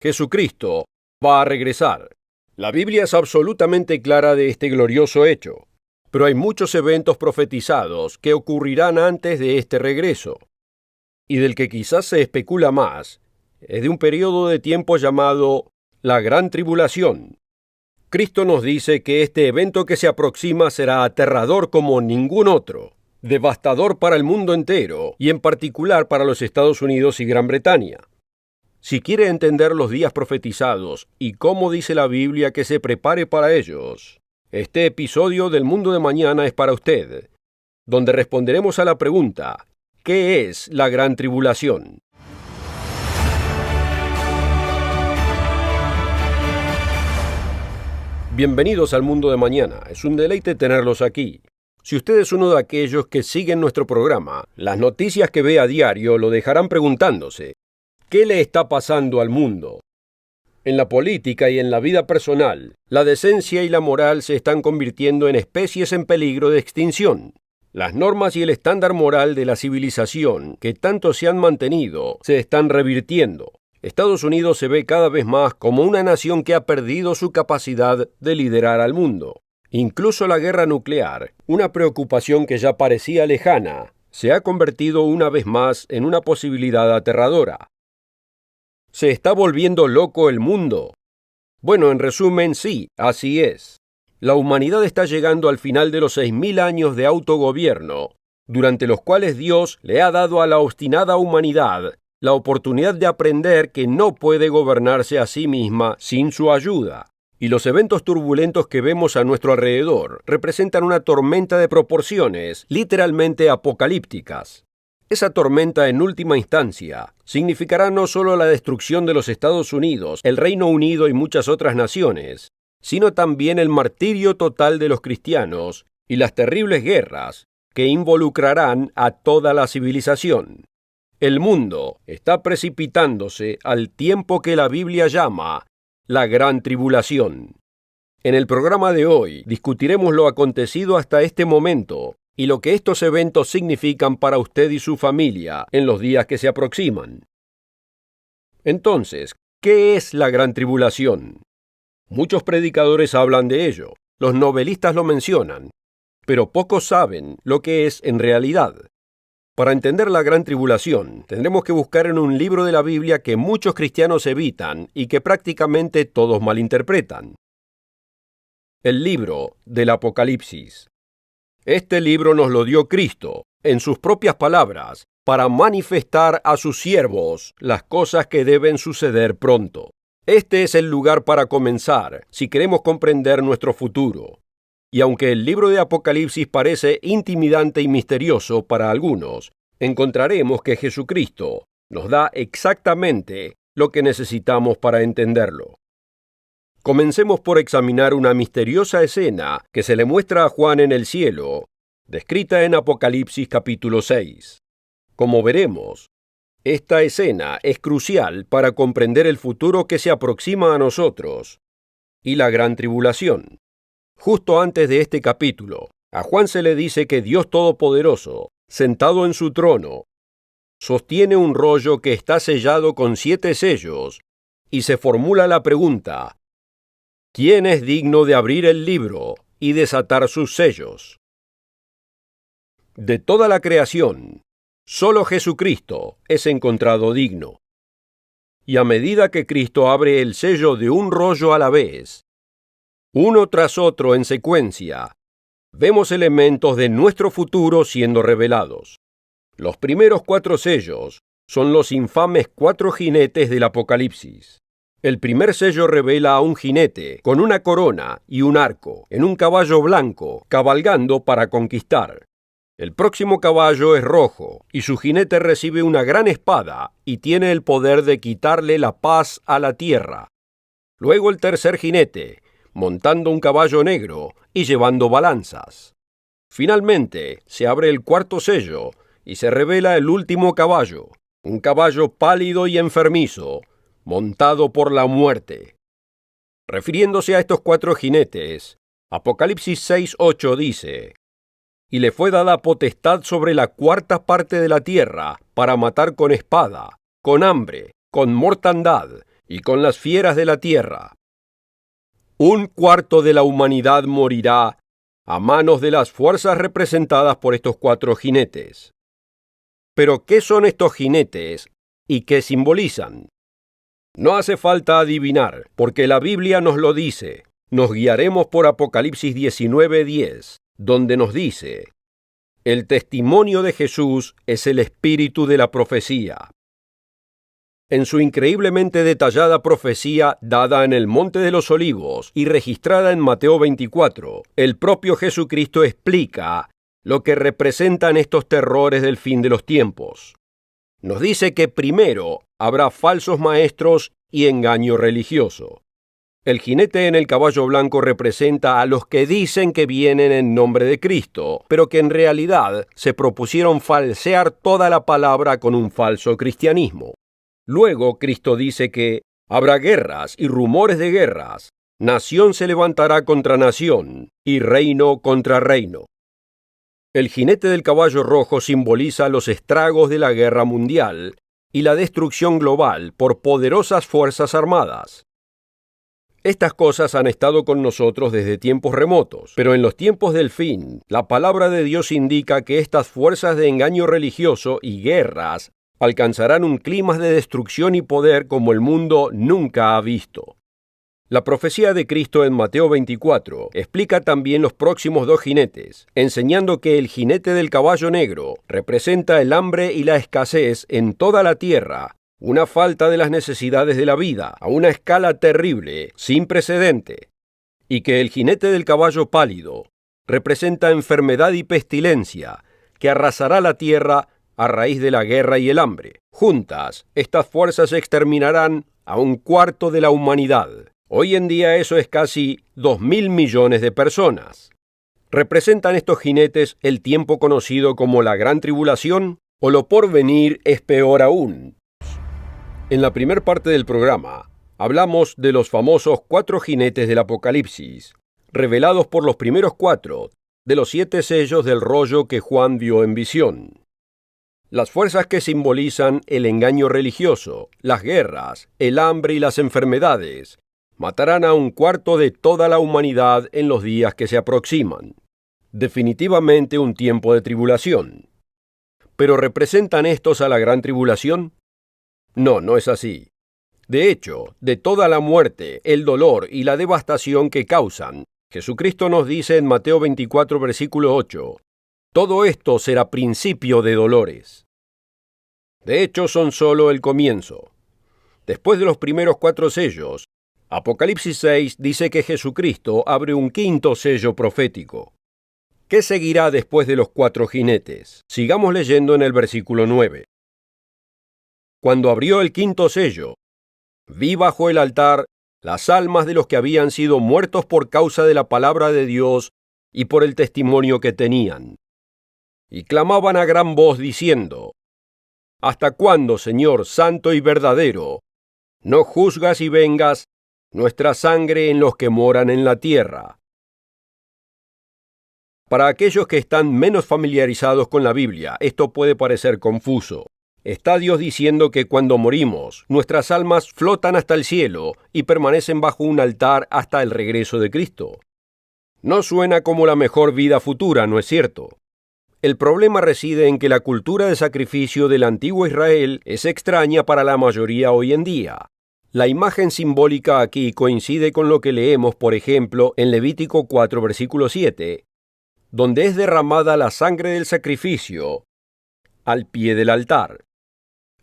Jesucristo va a regresar. La Biblia es absolutamente clara de este glorioso hecho, pero hay muchos eventos profetizados que ocurrirán antes de este regreso, y del que quizás se especula más es de un periodo de tiempo llamado la Gran Tribulación. Cristo nos dice que este evento que se aproxima será aterrador como ningún otro, devastador para el mundo entero y en particular para los Estados Unidos y Gran Bretaña. Si quiere entender los días profetizados y cómo dice la Biblia que se prepare para ellos, este episodio del Mundo de Mañana es para usted, donde responderemos a la pregunta: ¿qué es la Gran Tribulación? Bienvenidos al Mundo de Mañana, es un deleite tenerlos aquí. Si usted es uno de aquellos que siguen nuestro programa, las noticias que ve a diario lo dejarán preguntándose: ¿qué le está pasando al mundo? En la política y en la vida personal, la decencia y la moral se están convirtiendo en especies en peligro de extinción. Las normas y el estándar moral de la civilización, que tanto se han mantenido, se están revirtiendo. Estados Unidos se ve cada vez más como una nación que ha perdido su capacidad de liderar al mundo. Incluso la guerra nuclear, una preocupación que ya parecía lejana, se ha convertido una vez más en una posibilidad aterradora. ¿Se está volviendo loco el mundo? Bueno, en resumen, sí, así es. La humanidad está llegando al final de los 6.000 años de autogobierno, durante los cuales Dios le ha dado a la obstinada humanidad la oportunidad de aprender que no puede gobernarse a sí misma sin su ayuda. Y los eventos turbulentos que vemos a nuestro alrededor representan una tormenta de proporciones literalmente apocalípticas. Esa tormenta, en última instancia, significará no solo la destrucción de los Estados Unidos, el Reino Unido y muchas otras naciones, sino también el martirio total de los cristianos y las terribles guerras que involucrarán a toda la civilización. El mundo está precipitándose al tiempo que la Biblia llama la Gran Tribulación. En el programa de hoy discutiremos lo acontecido hasta este momento y lo que estos eventos significan para usted y su familia en los días que se aproximan. Entonces, ¿qué es la Gran Tribulación? Muchos predicadores hablan de ello, los novelistas lo mencionan, pero pocos saben lo que es en realidad. Para entender la Gran Tribulación, tendremos que buscar en un libro de la Biblia que muchos cristianos evitan y que prácticamente todos malinterpretan. El libro del Apocalipsis. Este libro nos lo dio Cristo, en sus propias palabras, para manifestar a sus siervos las cosas que deben suceder pronto. Este es el lugar para comenzar, si queremos comprender nuestro futuro. Y aunque el libro de Apocalipsis parece intimidante y misterioso para algunos, encontraremos que Jesucristo nos da exactamente lo que necesitamos para entenderlo. Comencemos por examinar una misteriosa escena que se le muestra a Juan en el cielo, descrita en Apocalipsis capítulo 6. Como veremos, esta escena es crucial para comprender el futuro que se aproxima a nosotros y la Gran Tribulación. Justo antes de este capítulo, a Juan se le dice que Dios Todopoderoso, sentado en su trono, sostiene un rollo que está sellado con 7 sellos y se formula la pregunta: ¿quién es digno de abrir el libro y desatar sus sellos? De toda la creación, solo Jesucristo es encontrado digno. Y a medida que Cristo abre el sello de un rollo a la vez, uno tras otro en secuencia, vemos elementos de nuestro futuro siendo revelados. Los primeros 4 sellos son los infames 4 jinetes del Apocalipsis. El primer sello revela a un jinete con una corona y un arco, en un caballo blanco, cabalgando para conquistar. El próximo caballo es rojo, y su jinete recibe una gran espada y tiene el poder de quitarle la paz a la tierra. Luego el tercer jinete, montando un caballo negro y llevando balanzas. Finalmente, se abre el 4º sello y se revela el último caballo, un caballo pálido y enfermizo, montado por la muerte. Refiriéndose a estos 4 jinetes, Apocalipsis 6:8 dice: «Y le fue dada potestad sobre la 4ª parte de la tierra para matar con espada, con hambre, con mortandad y con las fieras de la tierra. Un cuarto de la humanidad morirá a manos de las fuerzas representadas por estos 4 jinetes. Pero, ¿qué son estos jinetes y qué simbolizan? No hace falta adivinar, porque la Biblia nos lo dice. Nos guiaremos por Apocalipsis 19:10, donde nos dice: el testimonio de Jesús es el espíritu de la profecía. En su increíblemente detallada profecía dada en el Monte de los Olivos y registrada en Mateo 24, el propio Jesucristo explica lo que representan estos terrores del fin de los tiempos. Nos dice que primero habrá falsos maestros y engaño religioso. El jinete en el caballo blanco representa a los que dicen que vienen en nombre de Cristo, pero que en realidad se propusieron falsear toda la palabra con un falso cristianismo. Luego Cristo dice que habrá guerras y rumores de guerras, nación se levantará contra nación y reino contra reino. El jinete del caballo rojo simboliza los estragos de la guerra mundial y la destrucción global por poderosas fuerzas armadas. Estas cosas han estado con nosotros desde tiempos remotos, pero en los tiempos del fin, la palabra de Dios indica que estas fuerzas de engaño religioso y guerras alcanzarán un clima de destrucción y poder como el mundo nunca ha visto. La profecía de Cristo en Mateo 24 explica también los próximos 2 jinetes, enseñando que el jinete del caballo negro representa el hambre y la escasez en toda la tierra, una falta de las necesidades de la vida a una escala terrible, sin precedente, y que el jinete del caballo pálido representa enfermedad y pestilencia que arrasará la tierra a raíz de la guerra y el hambre. Juntas, estas fuerzas exterminarán a un cuarto de la humanidad. Hoy en día eso es casi 2.000 millones de personas. ¿Representan estos jinetes el tiempo conocido como la Gran Tribulación? ¿O lo porvenir es peor aún? En la primera parte del programa, hablamos de los famosos 4 jinetes del Apocalipsis, revelados por los primeros 4 de los 7 sellos del rollo que Juan vio en visión. Las fuerzas que simbolizan el engaño religioso, las guerras, el hambre y las enfermedades, matarán a un cuarto de toda la humanidad en los días que se aproximan. Definitivamente un tiempo de tribulación. ¿Pero representan estos a la Gran Tribulación? No, no es así. De hecho, de toda la muerte, el dolor y la devastación que causan, Jesucristo nos dice en Mateo 24, versículo 8, todo esto será principio de dolores. De hecho, son solo el comienzo. Después de los primeros 4 sellos, Apocalipsis 6 dice que Jesucristo abre un 5º sello profético. ¿Qué seguirá después de los 4 jinetes? Sigamos leyendo en el versículo 9. Cuando abrió el 5º sello, vi bajo el altar las almas de los que habían sido muertos por causa de la palabra de Dios y por el testimonio que tenían. Y clamaban a gran voz diciendo: ¿Hasta cuándo, Señor santo y verdadero, no juzgas y vengas nuestra sangre en los que moran en la tierra? Para aquellos que están menos familiarizados con la Biblia, esto puede parecer confuso. Está Dios diciendo que cuando morimos, nuestras almas flotan hasta el cielo y permanecen bajo un altar hasta el regreso de Cristo. No suena como la mejor vida futura, ¿no es cierto? El problema reside en que la cultura de sacrificio del antiguo Israel es extraña para la mayoría hoy en día. La imagen simbólica aquí coincide con lo que leemos, por ejemplo, en Levítico 4, versículo 7, donde es derramada la sangre del sacrificio al pie del altar.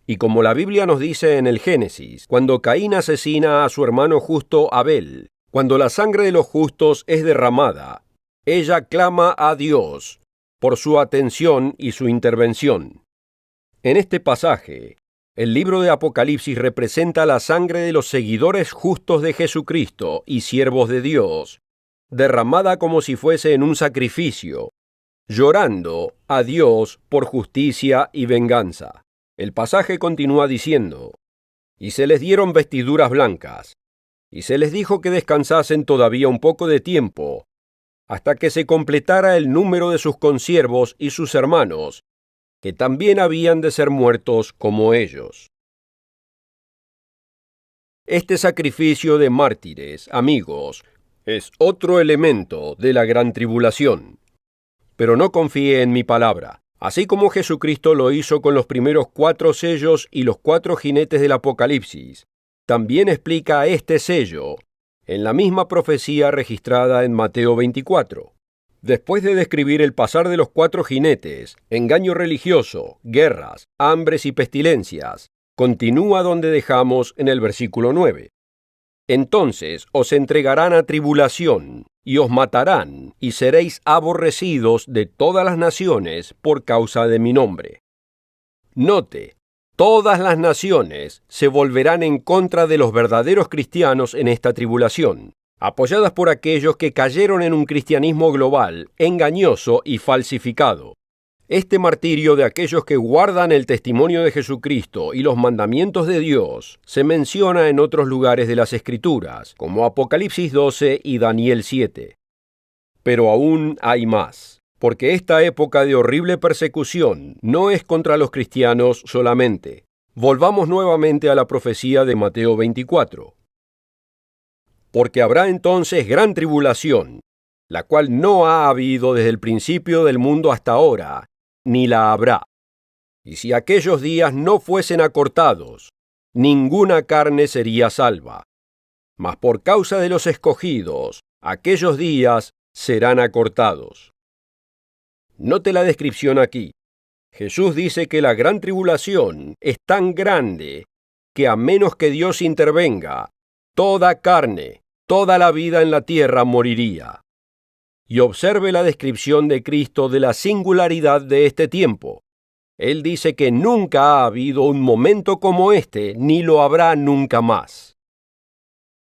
Y como la Biblia nos dice en el Génesis, cuando Caín asesina a su hermano justo Abel, cuando la sangre de los justos es derramada, ella clama a Dios por su atención y su intervención. En este pasaje, el libro de Apocalipsis representa la sangre de los seguidores justos de Jesucristo y siervos de Dios, derramada como si fuese en un sacrificio, llorando a Dios por justicia y venganza. El pasaje continúa diciendo: y se les dieron vestiduras blancas, y se les dijo que descansasen todavía un poco de tiempo, hasta que se completara el número de sus consiervos y sus hermanos, que también habían de ser muertos como ellos. Este sacrificio de mártires, amigos, es otro elemento de la gran tribulación. Pero no confíe en mi palabra. Así como Jesucristo lo hizo con los primeros 4 sellos y los 4 jinetes del Apocalipsis, también explica este sello en la misma profecía registrada en Mateo 24. Después de describir el pasar de los 4 jinetes, engaño religioso, guerras, hambres y pestilencias, continúa donde dejamos en el versículo 9. Entonces os entregarán a tribulación, y os matarán, y seréis aborrecidos de todas las naciones por causa de mi nombre. Note, todas las naciones se volverán en contra de los verdaderos cristianos en esta tribulación, apoyadas por aquellos que cayeron en un cristianismo global, engañoso y falsificado. Este martirio de aquellos que guardan el testimonio de Jesucristo y los mandamientos de Dios se menciona en otros lugares de las Escrituras, como Apocalipsis 12 y Daniel 7. Pero aún hay más, porque esta época de horrible persecución no es contra los cristianos solamente. Volvamos nuevamente a la profecía de Mateo 24. Porque habrá entonces gran tribulación, la cual no ha habido desde el principio del mundo hasta ahora, ni la habrá. Y si aquellos días no fuesen acortados, ninguna carne sería salva. Mas por causa de los escogidos, aquellos días serán acortados. Note la descripción aquí. Jesús dice que la gran tribulación es tan grande que a menos que Dios intervenga, toda carne, toda la vida en la tierra moriría. Y observe la descripción de Cristo de la singularidad de este tiempo. Él dice que nunca ha habido un momento como este, ni lo habrá nunca más.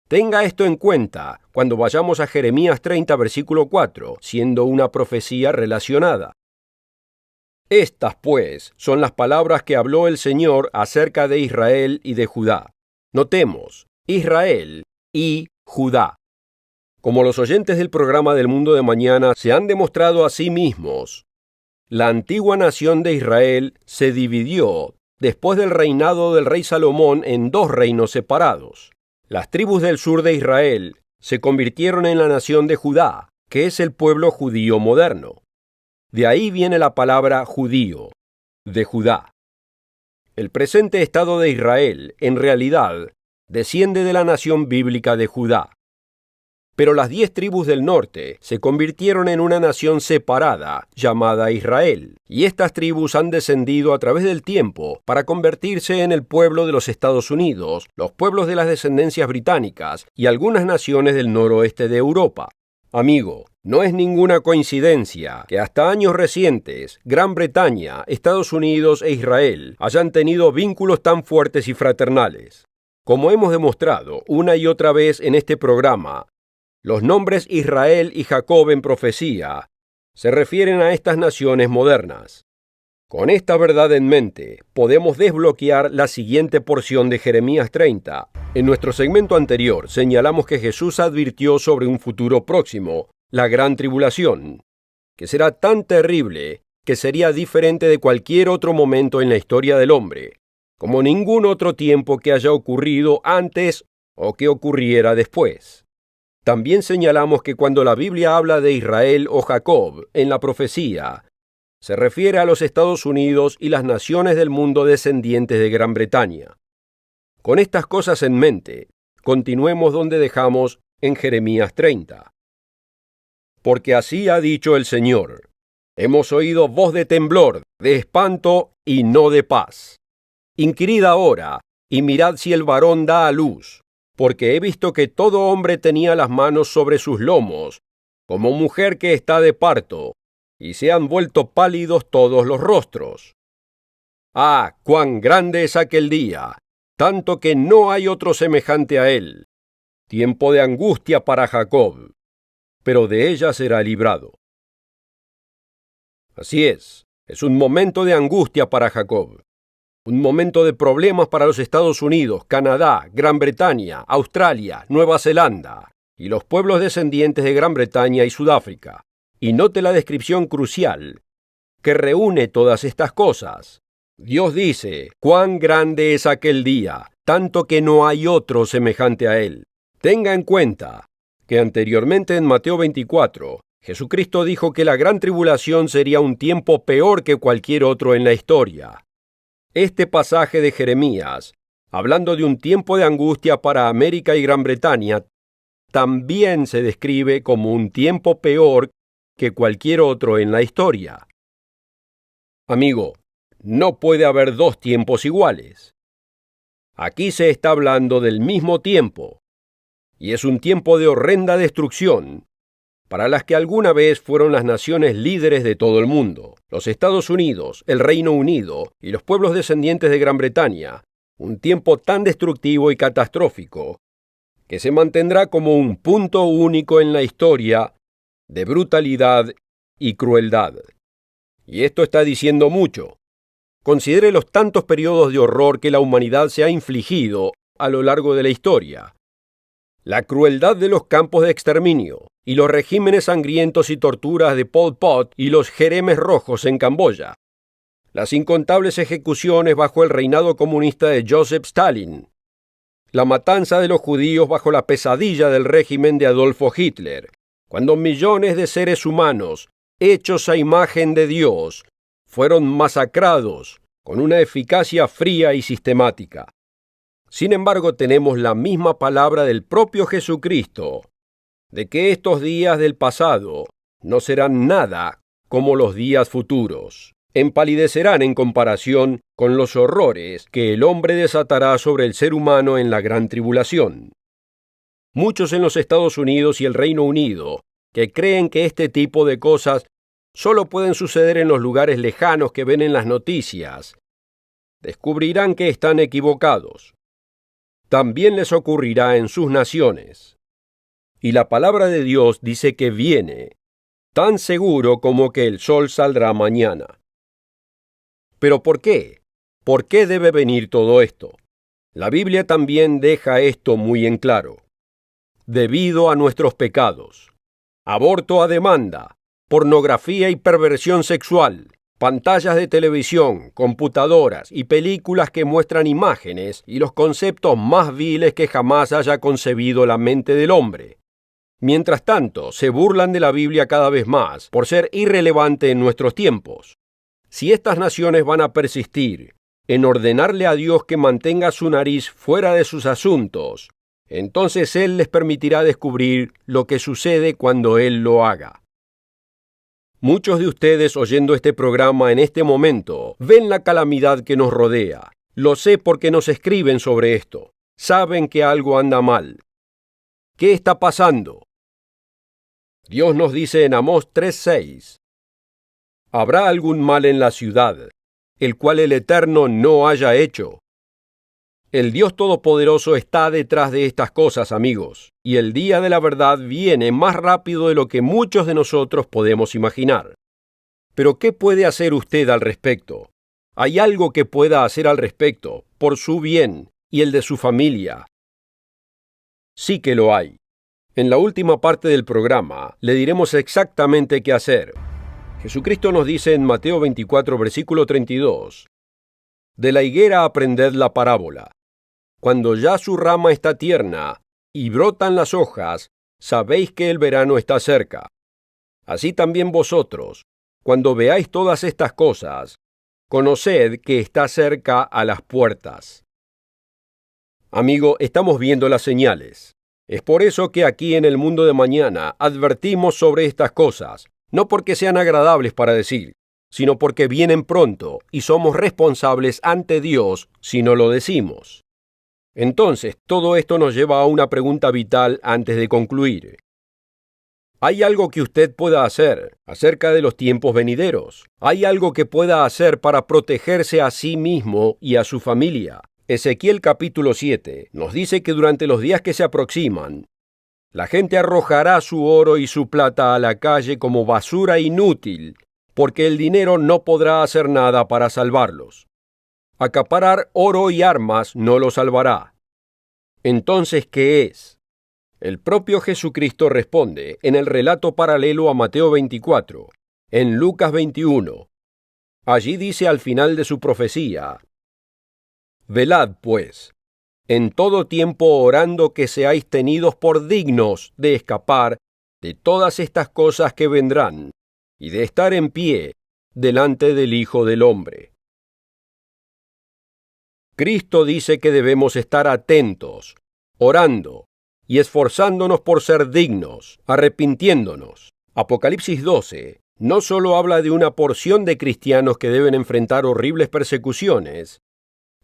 Tenga esto en cuenta cuando vayamos a Jeremías 30, versículo 4, siendo una profecía relacionada. Estas, pues, son las palabras que habló el Señor acerca de Israel y de Judá. Notemos, Israel y Judá. Como los oyentes del programa del Mundo de Mañana se han demostrado a sí mismos, la antigua nación de Israel se dividió después del reinado del rey Salomón en 2 reinos separados. Las tribus del sur de Israel se convirtieron en la nación de Judá, que es el pueblo judío moderno. De ahí viene la palabra judío, de Judá. El presente estado de Israel, en realidad, desciende de la nación bíblica de Judá. Pero las 10 tribus del norte se convirtieron en una nación separada, llamada Israel, y estas tribus han descendido a través del tiempo para convertirse en el pueblo de los Estados Unidos, los pueblos de las descendencias británicas y algunas naciones del noroeste de Europa. Amigo, no es ninguna coincidencia que hasta años recientes Gran Bretaña, Estados Unidos e Israel hayan tenido vínculos tan fuertes y fraternales. Como hemos demostrado una y otra vez en este programa, los nombres Israel y Jacob en profecía se refieren a estas naciones modernas. Con esta verdad en mente, podemos desbloquear la siguiente porción de Jeremías 30. En nuestro segmento anterior señalamos que Jesús advirtió sobre un futuro próximo, la gran tribulación, que será tan terrible que sería diferente de cualquier otro momento en la historia del hombre, como ningún otro tiempo que haya ocurrido antes o que ocurriera después. También señalamos que cuando la Biblia habla de Israel o Jacob en la profecía, se refiere a los Estados Unidos y las naciones del mundo descendientes de Gran Bretaña. Con estas cosas en mente, continuemos donde dejamos en Jeremías 30. Porque así ha dicho el Señor: hemos oído voz de temblor, de espanto y no de paz. Inquirid ahora y mirad si el varón da a luz, porque he visto que todo hombre tenía las manos sobre sus lomos, como mujer que está de parto, y se han vuelto pálidos todos los rostros. ¡Ah, cuán grande es aquel día! Tanto que no hay otro semejante a él. Tiempo de angustia para Jacob, pero de ella será librado. Así es un momento de angustia para Jacob. Un momento de problemas para los Estados Unidos, Canadá, Gran Bretaña, Australia, Nueva Zelanda y los pueblos descendientes de Gran Bretaña y Sudáfrica. Y note la descripción crucial que reúne todas estas cosas. Dios dice: cuán grande es aquel día, tanto que no hay otro semejante a él. Tenga en cuenta que anteriormente en Mateo 24, Jesucristo dijo que la gran tribulación sería un tiempo peor que cualquier otro en la historia. Este pasaje de Jeremías, hablando de un tiempo de angustia para América y Gran Bretaña, también se describe como un tiempo peor que cualquier otro en la historia. Amigo, no puede haber dos tiempos iguales. Aquí se está hablando del mismo tiempo, y es un tiempo de horrenda destrucción, para las que alguna vez fueron las naciones líderes de todo el mundo, los Estados Unidos, el Reino Unido y los pueblos descendientes de Gran Bretaña, un tiempo tan destructivo y catastrófico, que se mantendrá como un punto único en la historia de brutalidad y crueldad. Y esto está diciendo mucho. Considere los tantos periodos de horror que la humanidad se ha infligido a lo largo de la historia. La crueldad de los campos de exterminio y los regímenes sangrientos y torturas de Pol Pot y los jeremes rojos en Camboya. Las incontables ejecuciones bajo el reinado comunista de Joseph Stalin. La matanza de los judíos bajo la pesadilla del régimen de Adolfo Hitler, cuando millones de seres humanos, hechos a imagen de Dios, fueron masacrados con una eficacia fría y sistemática. Sin embargo, tenemos la misma palabra del propio Jesucristo, de que estos días del pasado no serán nada como los días futuros. Empalidecerán en comparación con los horrores que el hombre desatará sobre el ser humano en la gran tribulación. Muchos en los Estados Unidos y el Reino Unido que creen que este tipo de cosas solo pueden suceder en los lugares lejanos que ven en las noticias, descubrirán que están equivocados. También les ocurrirá en sus naciones. Y la palabra de Dios dice que viene, tan seguro como que el sol saldrá mañana. ¿Pero por qué? ¿Por qué debe venir todo esto? La Biblia también deja esto muy en claro. Debido a nuestros pecados. Aborto a demanda, pornografía y perversión sexual, pantallas de televisión, computadoras y películas que muestran imágenes y los conceptos más viles que jamás haya concebido la mente del hombre. Mientras tanto, se burlan de la Biblia cada vez más por ser irrelevante en nuestros tiempos. Si estas naciones van a persistir en ordenarle a Dios que mantenga su nariz fuera de sus asuntos, entonces Él les permitirá descubrir lo que sucede cuando Él lo haga. Muchos de ustedes oyendo este programa en este momento ven la calamidad que nos rodea. Lo sé porque nos escriben sobre esto. Saben que algo anda mal. ¿Qué está pasando? Dios nos dice en Amós 3:6: ¿Habrá algún mal en la ciudad, el cual el Eterno no haya hecho? El Dios Todopoderoso está detrás de estas cosas, amigos, y el día de la verdad viene más rápido de lo que muchos de nosotros podemos imaginar. Pero ¿qué puede hacer usted al respecto? ¿Hay algo que pueda hacer al respecto, por su bien y el de su familia? Sí que lo hay. En la última parte del programa le diremos exactamente qué hacer. Jesucristo nos dice en Mateo 24, versículo 32, «De la higuera aprended la parábola. Cuando ya su rama está tierna y brotan las hojas, sabéis que el verano está cerca. Así también vosotros, cuando veáis todas estas cosas, conoced que está cerca a las puertas». Amigo, estamos viendo las señales. Es por eso que aquí en el mundo de mañana advertimos sobre estas cosas, no porque sean agradables para decir, sino porque vienen pronto y somos responsables ante Dios si no lo decimos. Entonces, todo esto nos lleva a una pregunta vital antes de concluir. ¿Hay algo que usted pueda hacer acerca de los tiempos venideros? ¿Hay algo que pueda hacer para protegerse a sí mismo y a su familia? Ezequiel capítulo 7 nos dice que durante los días que se aproximan, la gente arrojará su oro y su plata a la calle como basura inútil, porque el dinero no podrá hacer nada para salvarlos. Acaparar oro y armas no lo salvará. Entonces, ¿qué es? El propio Jesucristo responde en el relato paralelo a Mateo 24, en Lucas 21. Allí dice al final de su profecía: «Velad, pues, en todo tiempo orando que seáis tenidos por dignos de escapar de todas estas cosas que vendrán, y de estar en pie delante del Hijo del Hombre. Cristo dice que debemos estar atentos, orando y esforzándonos por ser dignos, arrepintiéndonos. Apocalipsis 12 no solo habla de una porción de cristianos que deben enfrentar horribles persecuciones,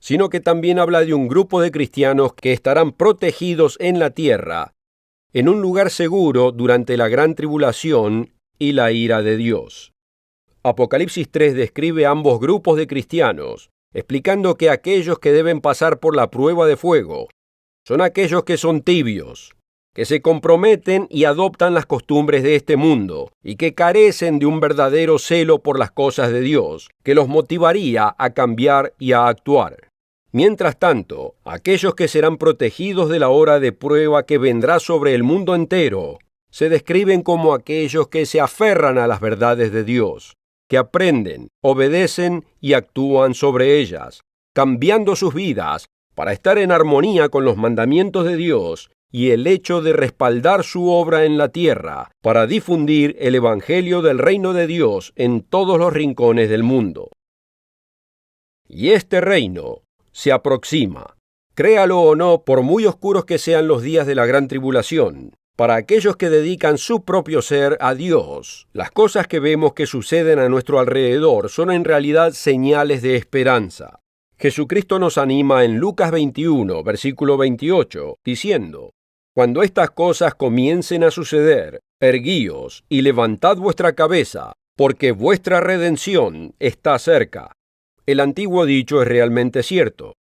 sino que también habla de un grupo de cristianos que estarán protegidos en la tierra, en un lugar seguro durante la gran tribulación y la ira de Dios. Apocalipsis 3 describe ambos grupos de cristianos, explicando que aquellos que deben pasar por la prueba de fuego son aquellos que son tibios, que se comprometen y adoptan las costumbres de este mundo, y que carecen de un verdadero celo por las cosas de Dios, que los motivaría a cambiar y a actuar. Mientras tanto, aquellos que serán protegidos de la hora de prueba que vendrá sobre el mundo entero, se describen como aquellos que se aferran a las verdades de Dios, que aprenden, obedecen y actúan sobre ellas, cambiando sus vidas para estar en armonía con los mandamientos de Dios y el hecho de respaldar su obra en la tierra para difundir el Evangelio del reino de Dios en todos los rincones del mundo. Y este reino se aproxima. Créalo o no, por muy oscuros que sean los días de la gran tribulación, para aquellos que dedican su propio ser a Dios, las cosas que vemos que suceden a nuestro alrededor son en realidad señales de esperanza. Jesucristo nos anima en Lucas 21, versículo 28, diciendo: Cuando estas cosas comiencen a suceder, erguíos y levantad vuestra cabeza, porque vuestra redención está cerca. El antiguo dicho es realmente cierto.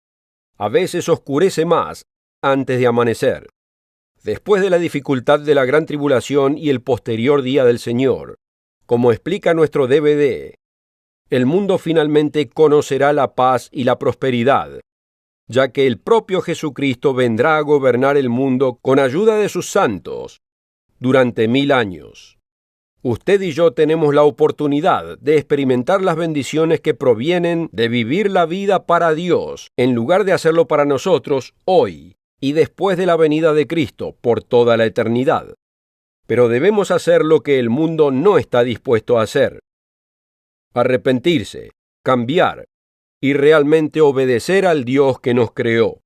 A veces oscurece más antes de amanecer. Después de la dificultad de la gran tribulación y el posterior día del Señor, como explica nuestro DVD, el mundo finalmente conocerá la paz y la prosperidad, ya que el propio Jesucristo vendrá a gobernar el mundo con ayuda de sus santos durante 1000 años. Usted y yo tenemos la oportunidad de experimentar las bendiciones que provienen de vivir la vida para Dios, en lugar de hacerlo para nosotros hoy y después de la venida de Cristo por toda la eternidad. Pero debemos hacer lo que el mundo no está dispuesto a hacer: arrepentirse, cambiar y realmente obedecer al Dios que nos creó.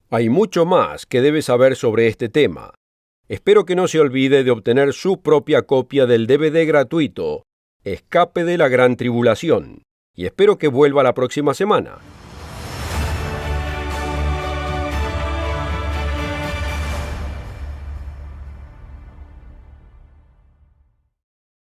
Hay mucho más que debe saber sobre este tema. Espero que no se olvide de obtener su propia copia del DVD gratuito, Escape de la Gran Tribulación, y espero que vuelva la próxima semana.